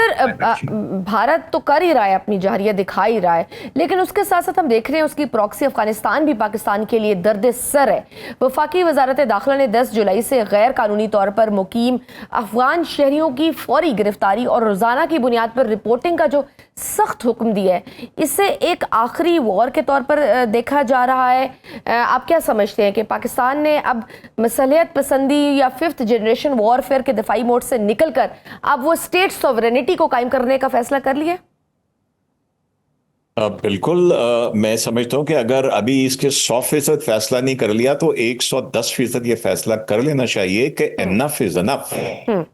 Sir Bharat तो कर ही रहा है, अपनी जहरिया दिखा ही रहा है, लेकिन उसके साथ साथ हम देख रहे हैं उसकी प्रॉक्सी अफगानिस्तान भी पाकिस्तान के लिए दर्द सर है। वफाकी वजारत दाखिला ने 10 जुलाई से गैर कानूनी तौर पर मुकीम अफगान शहरियों की फौरी गिरफ्तारी और रोजाना की बुनियाद पर रिपोर्टिंग का जो सख्त हुक्म दिया है, इसे एक आखिरी वॉर के तौर पर देखा जा रहा है। आप क्या समझते हैं कि पाकिस्तान ने अब मसलियत पसंदी या फिफ्थ जनरेशन वॉरफेयर के दफाई मोड से निकलकर अब वो स्टेट सॉवरेनिटी को कायम करने का फैसला कर लिया? बिल्कुल। मैं समझता हूँ कि अगर अभी इसके 100% फैसला नहीं कर लिया तो 110% ये फैसला कर लेना चाहिए कि एनफ इज एनफ।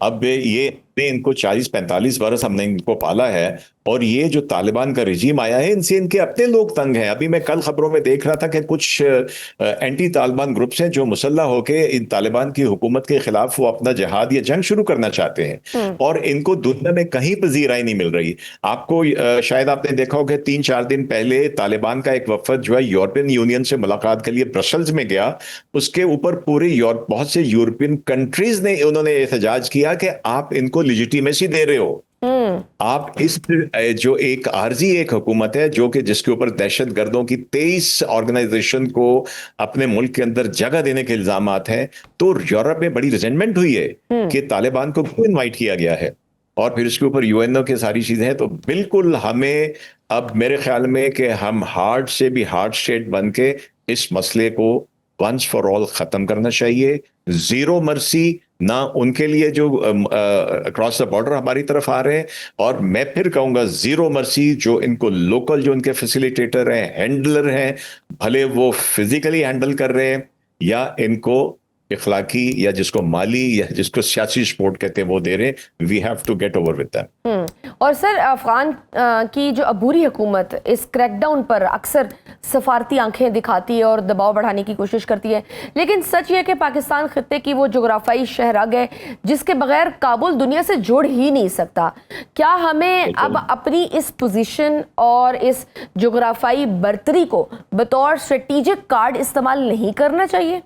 अब ये इनको 40-45 बरस हमने इनको पाला है, और ये जो तालिबान का रिजीम आया है इनसे इनके अपने लोग तंग हैं। अभी मैं कल खबरों में देख रहा था कि कुछ एंटी तालिबान ग्रुप्स हैं जो मुसल्लह होकर इन तालिबान की हुकूमत के खिलाफ वो अपना जिहाद या जंग शुरू करना चाहते हैं, और इनको दुनिया में कहीं पजीराई नहीं मिल रही। आपको शायद आपने देखा हो कि 3-4 दिन पहले तालिबान का एक वफद जो है यूरोपियन यूनियन से मुलाकात के लिए ब्रसल्स में गया। उसके ऊपर पूरे बहुत से यूरोपियन कंट्रीज ने उन्होंने एहतजाज किया कि आप इनको लिजिटिमेसी दे रहे हो। आप इस जो एक आरजी एक हुकूमत है जो कि जिसके ऊपर दहशत गर्दों की 23 ऑर्गेनाइजेशन को अपने मुल्क के अंदर जगह देने के इल्जाम हैं, तो यूरोप में बड़ी रिजेंटमेंट हुई है कि तालिबान को क्यों इनवाइट किया गया है, और फिर उसके ऊपर यूएनओ की सारी चीजें हैं। तो बिल्कुल हमें अब मेरे ख्याल में कि हम हार्ड से भी हार्ड स्टेट बन के इस मसले को वंस फॉर ऑल खत्म करना चाहिए। जीरो मर्सी ना उनके लिए जो अक्रॉस द बॉर्डर हमारी तरफ आ रहे हैं, और मैं फिर कहूंगा जीरो मर्सी जो इनको लोकल जो इनके फैसिलिटेटर हैं, हैंडलर हैं, भले वो फिजिकली हैंडल कर रहे हैं या इनको इखलाकी या जिसको माली या जिसको सियासी सपोर्ट कहते हैं वो दे रहे हैं। We have to get over with that. और सर अफगान की जो अबूरी हुकूमत इस क्रैकडाउन पर अक्सर सफारती आंखें दिखाती है और दबाव बढ़ाने की कोशिश करती है, लेकिन सच ये है कि पाकिस्तान खित्ते की वो जोग्राफाई शहरग है जिसके बगैर काबुल दुनिया से जुड़ ही नहीं सकता। क्या हमें अब अपनी इस पोजीशन और इस जोग्राफाई बर्तरी को बतौर स्ट्रेटेजिक कार्ड इस्तेमाल नहीं करना चाहिए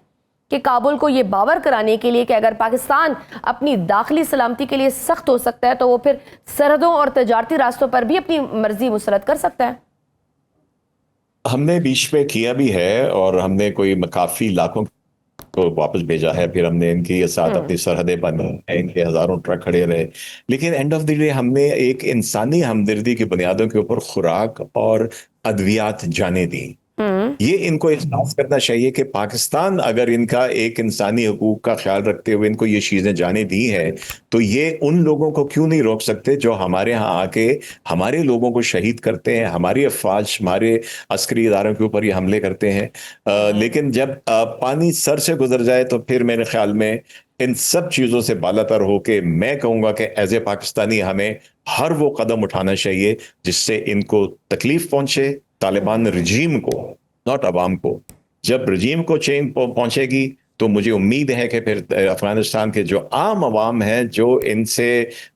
कि काबुल को ये बावर कराने के लिए कि अगर पाकिस्तान अपनी दाखिली सलामती के लिए सख्त हो सकता है तो वो फिर सरहदों और तजारती रास्तों पर भी अपनी मर्जी मुसरत कर सकता है? हमने बीच में किया भी है, और हमने कोई काफी लाखों को वापस भेजा है, फिर हमने इनके साथ अपनी सरहदें बंद हैं, इनके हजारों ट्रक खड़े रहे, लेकिन एंड ऑफ द डे हमने एक इंसानी हमदर्दी की बुनियादों के ऊपर खुराक और अद्वियात जाने दी। ये इनको एहसास करना चाहिए कि पाकिस्तान अगर इनका एक इंसानी हकूक का ख्याल रखते हुए इनको ये चीजें जाने दी है, तो ये उन लोगों को क्यों नहीं रोक सकते जो हमारे यहाँ आके हमारे लोगों को शहीद करते हैं, हमारी अफवाज हमारे अस्करी इदारों के ऊपर ये हमले करते हैं। लेकिन जब पानी सर से गुजर जाए तो फिर मेरे ख्याल में इन सब चीजों से बालातर होके मैं कहूंगा कि एज ए पाकिस्तानी हमें हर वो कदम उठाना चाहिए जिससे इनको तकलीफ पहुंचे, तालिबान रजीम को, नॉट अवाम को। जब रजीम को चेंज पहुंचेगी तो मुझे उम्मीद है कि फिर अफगानिस्तान के जो आम अवाम हैं जो इनसे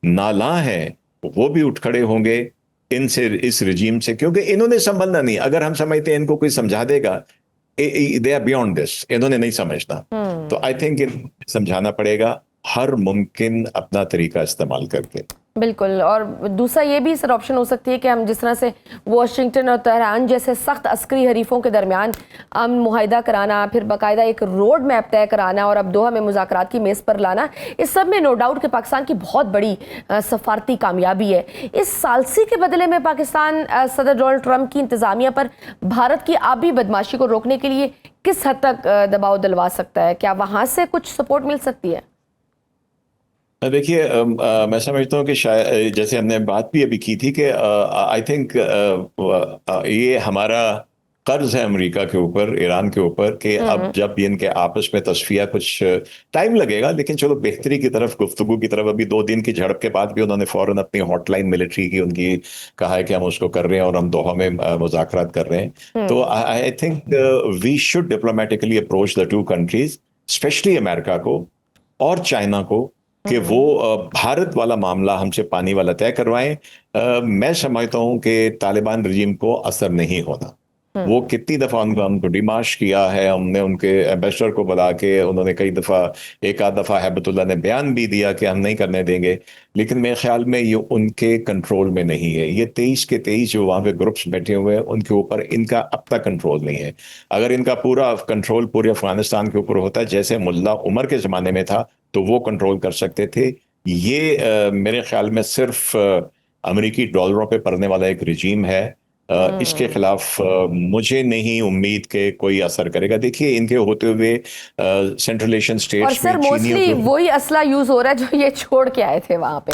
नाला हैं वो भी उठ खड़े होंगे इनसे, इस रजीम से, क्योंकि इन्होंने संभलना नहीं। अगर हम समझते हैं इनको कोई समझा देगा, दे आर बियॉन्ड दिस, इन्होंने नहीं समझना। तो आई थिंक समझाना पड़ेगा हर मुमकिन अपना तरीका इस्तेमाल करके। बिल्कुल। और दूसरा ये भी सर ऑप्शन हो सकती है कि हम जिस तरह से वाशिंगटन और तेहरान जैसे सख्त अस्करी हरीफों के दरमियान अमन मुआहिदा कराना, फिर बाकायदा एक रोड मैप तय कराना और अब दोहा में मुज़ाकरात की मेज़ पर लाना, इस सब में नो डाउट कि पाकिस्तान की बहुत बड़ी सफारती कामयाबी है। इस सालसी के बदले में पाकिस्तान सदर डोनाल्ड ट्रंप की इंतज़ामिया पर भारत की आबी बदमाशी को रोकने के लिए किस हद तक दबाव डलवा सकता है? क्या वहाँ से कुछ सपोर्ट मिल सकती है? देखिए, मैं समझता हूँ कि शायद जैसे हमने बात भी अभी की थी कि आई थिंक ये हमारा कर्ज है अमेरिका के ऊपर, ईरान के ऊपर, कि अब जब इनके आपस में तस्फिया, कुछ टाइम लगेगा लेकिन चलो बेहतरी की तरफ, गुफ्तगू की तरफ। अभी 2 दिन की झड़प के बाद भी उन्होंने फौरन अपनी हॉटलाइन मिलिट्री की उनकी कहा है कि हम उसको कर रहे हैं और हम दोहा में मुज़ाकरात कर रहे हैं। तो I think we should diplomatically approach the two countries, specially America को और चाइना को, कि वो भारत वाला मामला हमसे पानी वाला तय करवाएं। मैं समझता हूं कि तालिबान रजीम को असर नहीं होना। वो कितनी दफा उनको डिमाश किया है, हमने उनके एम्बेसडर को बुला के, उन्होंने कई दफा, एक आध दफा हैबतुल्लाह ने बयान भी दिया कि हम नहीं करने देंगे, लेकिन मेरे ख्याल में ये उनके कंट्रोल में नहीं है। ये 23 के 23 जो वहां पे ग्रुप्स बैठे हुए हैं उनके ऊपर इनका अब तक कंट्रोल नहीं है। अगर इनका पूरा कंट्रोल पूरे अफगानिस्तान के ऊपर होता जैसे मुल्ला उमर के जमाने में था तो वो कंट्रोल कर सकते थे। ये मेरे ख्याल में सिर्फ अमेरिकी डॉलरों पे पड़ने वाला एक रिजीम है। इसके खिलाफ मुझे नहीं उम्मीद के कोई असर करेगा। देखिए इनके होते हुए सेंट्रल एशियन और स्टेट्स सर में चीनियों मोस्टली को वही असला यूज हो रहा है जो ये छोड़ के आए थे वहां पे।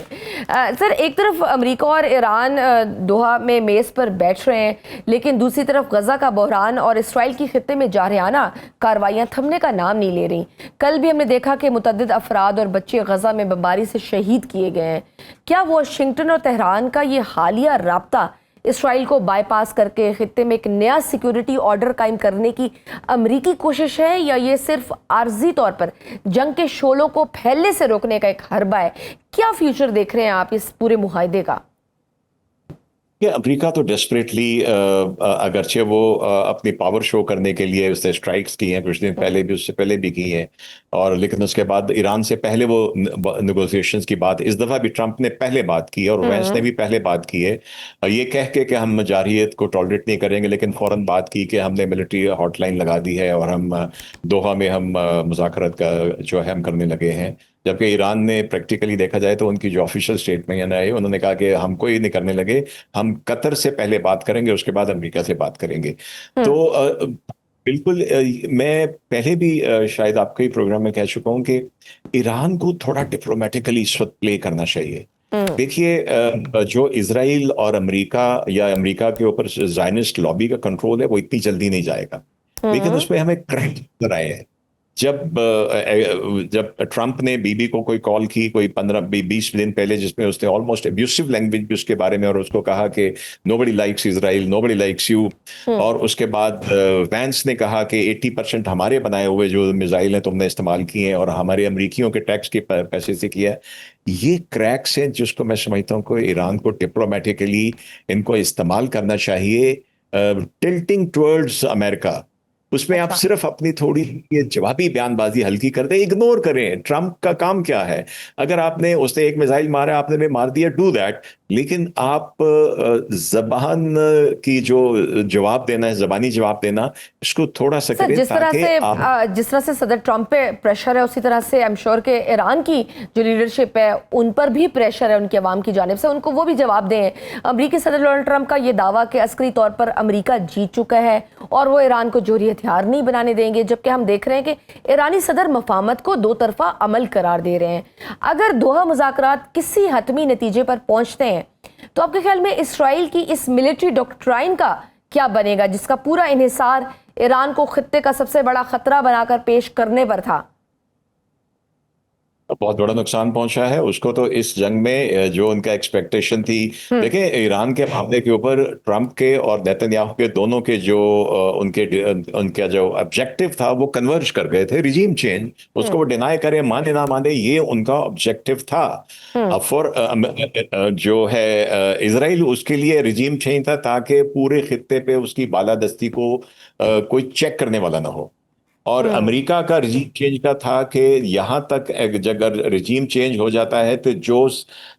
सर एक तरफ अमेरिका और ईरान दोहा में मेज पर बैठ रहे हैं, लेकिन दूसरी तरफ गजा का बहरान और इसराइल की खित्ते में जारहाना कार्रवाइयां थमने का नाम नहीं ले रही। कल भी हमने देखा कि मुतअद्दिद अफराद और बच्चे गजा में बमबारी से शहीद किए गए हैं। क्या वाशिंगटन और तेहरान का ये हालिया राब्ता इसराइल को बाईपास करके खित्ते में एक नया सिक्योरिटी ऑर्डर कायम करने की अमेरिकी कोशिश है, या ये सिर्फ आर्जी तौर पर जंग के शोलों को फैलने से रोकने का एक हरबा है? क्या फ्यूचर देख रहे हैं आप इस पूरे मुहाइदे का? ये अमेरिका तो डेस्परेटली, अगरचे वो अपनी पावर शो करने के लिए उसने स्ट्राइक्स की हैं कुछ दिन पहले भी, उससे पहले भी की हैं, और लेकिन उसके बाद ईरान से पहले वो नेगोशिएशंस की बात इस दफ़ा भी ट्रंप ने पहले बात की है और वैंस ने भी पहले बात की है, ये कह के कि हम जारहियत को टॉलरेट नहीं करेंगे, लेकिन फौरन बात की कि हमने मिलिट्री हॉटलाइन लगा दी है और हम दोहा में हम मुज़ाकरत का जो है हम करने लगे हैं। जबकि ईरान ने प्रैक्टिकली देखा जाए तो उनकी जो ऑफिशियल स्टेटमेंट है उन्होंने कहा कि हम कोई नहीं करने लगे, हम कतर से पहले बात करेंगे उसके बाद अमेरिका से बात करेंगे। तो बिल्कुल, मैं पहले भी शायद आपके ही प्रोग्राम में कह चुका हूं कि ईरान को थोड़ा डिप्लोमेटिकली इस वक्त प्ले करना चाहिए। देखिए जो इसराइल और अमेरिका या अमेरिका के ऊपर ज़ायनिस्ट लॉबी का कंट्रोल है वो इतनी जल्दी नहीं जाएगा, लेकिन उसमें हमें क्रैक नजर आए हैं। जब ट्रंप ने बीबी को कोई कॉल की कोई 15-20 दिन पहले, जिसमें उसने ऑलमोस्ट अब्यूसिव लैंग्वेज भी उसके बारे में, और उसको कहा कि nobody likes Israel, nobody likes you, और उसके बाद वैंस ने कहा कि 80% हमारे बनाए हुए जो मिसाइल हैं तुमने इस्तेमाल किए हैं और हमारे अमरीकियों के टैक्स के पैसे से किया है। ये क्रैक्स हैं जिसको मैं समझता हूँ कि ईरान को डिप्लोमेटिकली इनको इस्तेमाल करना चाहिए, टिल्टिंग टुवर्ड्स अमेरिका। उसमें आप सिर्फ अपनी थोड़ी ये जवाबी बयानबाजी हल्की कर दें, इग्नोर करें। ट्रंप का काम क्या है? अगर आपने, उसने एक मिसाइल मारा, आपने भी मार दिया, डू दैट, लेकिन आप जबान की जो जवाब देना है, जबानी जवाब देना, इसको थोड़ा सा सर करें ताकि जिस तरह से सदर ट्रंप पे प्रेशर है, उसी तरह से आई एम श्योर के ईरान की जो लीडरशिप है उन पर भी प्रेशर है उनके अवाम की जानिब से, उनको वो भी जवाब दें। अमेरिकी सदर डोनाल्ड ट्रंप का ये दावा कि अस्करी तौर पर अमेरिका जीत चुका है और वो ईरान को जोहरी हथियार नहीं बनाने देंगे, जबकि हम देख रहे हैं कि ईरानी सदर मफाहमत को दो तरफा अमल करार दे रहे हैं। अगर दोहा मुज़ाकरात किसी हतमी नतीजे पर पहुंचते हैं तो आपके ख्याल में इसराइल की इस मिलिट्री डॉक्ट्राइन का क्या बनेगा, जिसका पूरा इन्हिसार ईरान को खित्ते का सबसे बड़ा खतरा बनाकर पेश करने पर था? बहुत बड़ा नुकसान पहुंचा है उसको। तो इस जंग में जो उनका एक्सपेक्टेशन थी, देखिए ईरान के मामले के ऊपर ट्रंप के और नेतन्याहू के दोनों के जो उनका जो ऑब्जेक्टिव था वो कन्वर्ज कर गए थे, रिजीम चेंज। उसको वो डिनाई करे, माने ना माने, ये उनका ऑब्जेक्टिव था। फॉर जो है इसराइल, उसके लिए रिजीम चेंज था ताकि पूरे खित्ते पे उसकी बालादस्ती को कोई चेक करने वाला ना हो। और अमेरिका का रिजीम चेंज का था कि यहां तक अगर रिजीम चेंज हो जाता है तो जो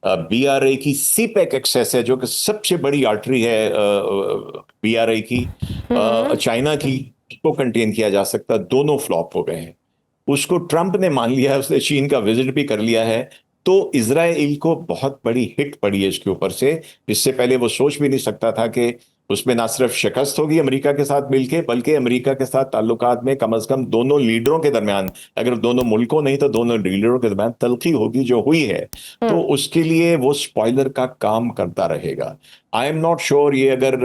बीआरए की सीपेक एक्सेस है, जो कि सबसे बड़ी आर्टरी है बीआरए की, चाइना की, उसको कंटेन किया जा सकता। दोनों फ्लॉप हो गए हैं। उसको ट्रंप ने मान लिया है, उसने चीन का विजिट भी कर लिया है। तो इजराइल को बहुत बड़ी हिट पड़ी है इसके ऊपर से। इससे पहले वो सोच भी नहीं सकता था कि उसमें ना सिर्फ शिकस्त होगी अमेरिका के साथ मिलके, बल्कि अमेरिका के साथ ताल्लुकात में कम से कम दोनों लीडरों के दरमियान, अगर दोनों मुल्कों नहीं तो दोनों लीडरों के दरमियान तलखी होगी, जो हुई है। तो उसके लिए वो स्पॉइलर का काम करता रहेगा। आई एम नॉट श्योर ये अगर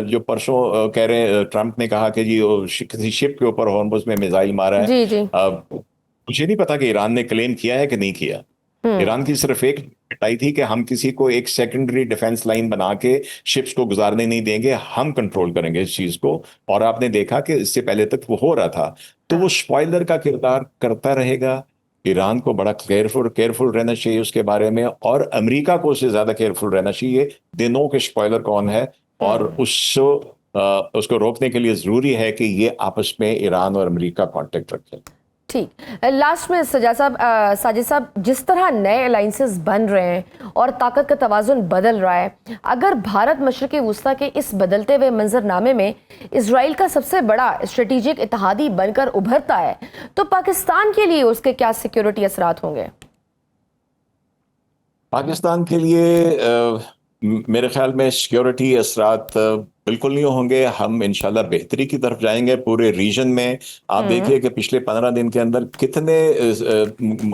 जो परसों कह रहे हैं, ट्रंप ने कहा कि जी किसी शिप के ऊपर हॉर्मुज़ में मिसाइल मारा है, जी जी। मुझे नहीं पता कि ईरान ने क्लेम किया है कि नहीं किया। ईरान की सिर्फ एक पिटाई थी कि हम किसी को एक सेकेंडरी डिफेंस लाइन बना के शिप्स को गुजारने नहीं देंगे, हम कंट्रोल करेंगे इस चीज को। और आपने देखा कि इससे पहले तक वो हो रहा था। तो वो स्पॉइलर का किरदार करता रहेगा। ईरान को बड़ा केयरफुल रहना चाहिए उसके बारे में, और अमेरिका को उससे ज्यादा केयरफुल रहना चाहिए। दे नो कि स्पॉइलर कौन है, और उसको रोकने के लिए जरूरी है कि ये आपस में ईरान और अमेरिका कांटेक्ट रखें। ठीक। लास्ट में साजिद साहब, जिस तरह नए अलाइंसेस बन रहे हैं और ताकत का तवाजुन बदल रहा है, अगर भारत मशरक़ी वुस्ता के इस बदलते हुए मंजरनामे में इजराइल का सबसे बड़ा स्ट्रेटेजिक इत्तेहादी बनकर उभरता है, तो पाकिस्तान के लिए उसके क्या सिक्योरिटी असरात होंगे? पाकिस्तान के लिए मेरे ख्याल में सिक्योरिटी असरात बिल्कुल नहीं होंगे। हम इंशाल्लाह बेहतरी की तरफ जाएंगे पूरे रीजन में। आप देखिए कि पिछले 15 दिन के अंदर कितने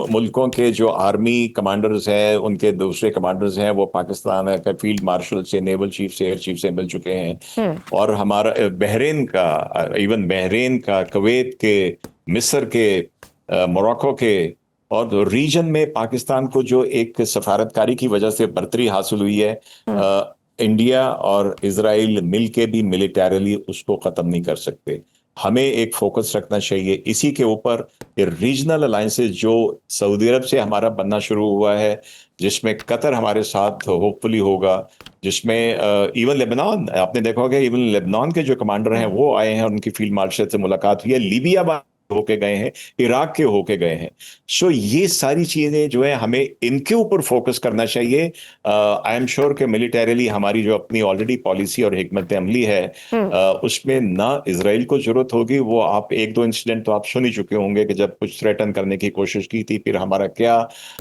मुल्कों के जो आर्मी कमांडर्स हैं, उनके दूसरे कमांडर्स हैं, वो पाकिस्तान के फील्ड मार्शल से, नेवल चीफ से, एयर चीफ से मिल चुके हैं। और हमारा बहरीन का, इवन बहरीन का, कुवैत के, मिस्र के, मोरक्को के, और रीजन में पाकिस्तान को जो एक सफारतकारी की वजह से बर्तरी हासिल हुई है, इंडिया और इजराइल मिलके भी मिलिटरीली उसको खत्म नहीं कर सकते। हमें एक फोकस रखना चाहिए इसी के ऊपर। रीजनल अलायंसेस जो सऊदी अरब से हमारा बनना शुरू हुआ है, जिसमें कतर हमारे साथ होपफुली होगा, जिसमें इवन लेबनान, आपने देखा होगा इवन लेबनान के जो कमांडर हैं वो आए हैं, उनकी फील्ड मार्शल से मुलाकात हुई है, लीबिया होके गए हैं, इराक के होके गए हैं। सो ये सारी चीजें जो है हमें इनके ऊपर फोकस करना चाहिए। आई एम श्योर कि मिलिटरीली हमारी जो अपनी ऑलरेडी पॉलिसी और हिकमत अमली है, उसमें ना इजराइल को जरूरत होगी। वो आप एक दो इंसिडेंट तो आप सुन ही चुके होंगे कि जब कुछ थ्रेटन करने की कोशिश की थी, फिर हमारा क्या,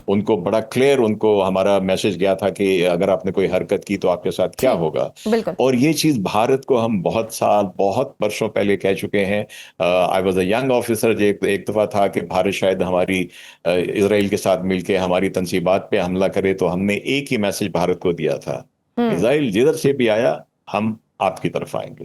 उनको बड़ा क्लियर उनको हमारा मैसेज गया था कि अगर आपने कोई हरकत की तो आपके साथ क्या होगा। और ये चीज भारत को हम बहुत साल, बहुत वर्षों पहले कह चुके हैं। I was a young officer. एक दफा था कि भारत शायद हमारी इजराइल के साथ मिलकर हमारी तंसीबात पे हमला करे, तो हमने एक ही मैसेज भारत को दिया था, इजराइल जिधर से भी आया हम आपकी तरफ आएंगे।